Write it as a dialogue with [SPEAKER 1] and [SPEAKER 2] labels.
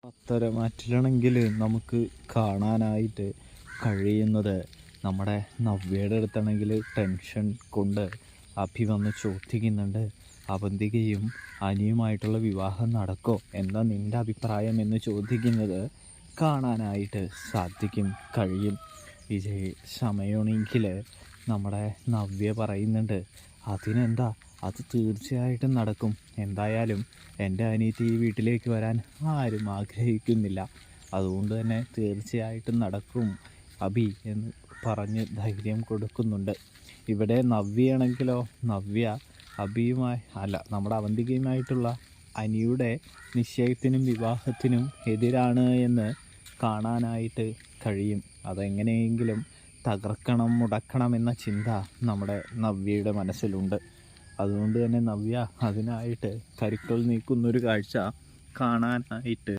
[SPEAKER 1] പത്തരമാറ്റിലാണെങ്കിൽ നമുക്ക് കാണാനായിട്ട് കഴിയുന്നത് നമ്മുടെ നവ്യയുടെ അടുത്താണെങ്കിൽ ടെൻഷൻ കൊണ്ട് അഭി വന്ന് ചോദിക്കുന്നുണ്ട്, അവന്തികയും അനിയുമായിട്ടുള്ള വിവാഹം നടക്കോ, എന്താ നിൻ്റെ അഭിപ്രായം എന്ന് ചോദിക്കുന്നത് കാണാനായിട്ട് കഴിയും. ഇതേ സമയമാണെങ്കിൽ നമ്മുടെ നവ്യ പറയുന്നുണ്ട്, അതിനെന്താ, അത് തീർച്ചയായിട്ടും നടക്കും. എന്തായാലും എൻ്റെ അനിയത്തി ഈ വീട്ടിലേക്ക് വരാൻ ആരും ആഗ്രഹിക്കുന്നില്ല, അതുകൊണ്ട് തന്നെ തീർച്ചയായിട്ടും നടക്കും അഭി എന്ന് പറഞ്ഞ് ധൈര്യം കൊടുക്കുന്നുണ്ട്. ഇവിടെ നവ്യയാണെങ്കിലോ, നവ്യ അഭിയുമായി അല്ല, നമ്മുടെ അവന്തികയുമായിട്ടുള്ള അനിയുടെ നിശ്ചയത്തിനും വിവാഹത്തിനും എതിരാണ് എന്ന് കാണാനായിട്ട് കഴിയും. അതെങ്ങനെയെങ്കിലും തകർക്കണം, മുടക്കണം എന്ന ചിന്ത നമ്മുടെ നവ്യയുടെ മനസ്സിലുണ്ട്. അതുകൊണ്ട് തന്നെ നവ്യ അതിനായിട്ട് കരുക്കൾ നീക്കുന്നൊരു കാഴ്ച കാണാനായിട്ട്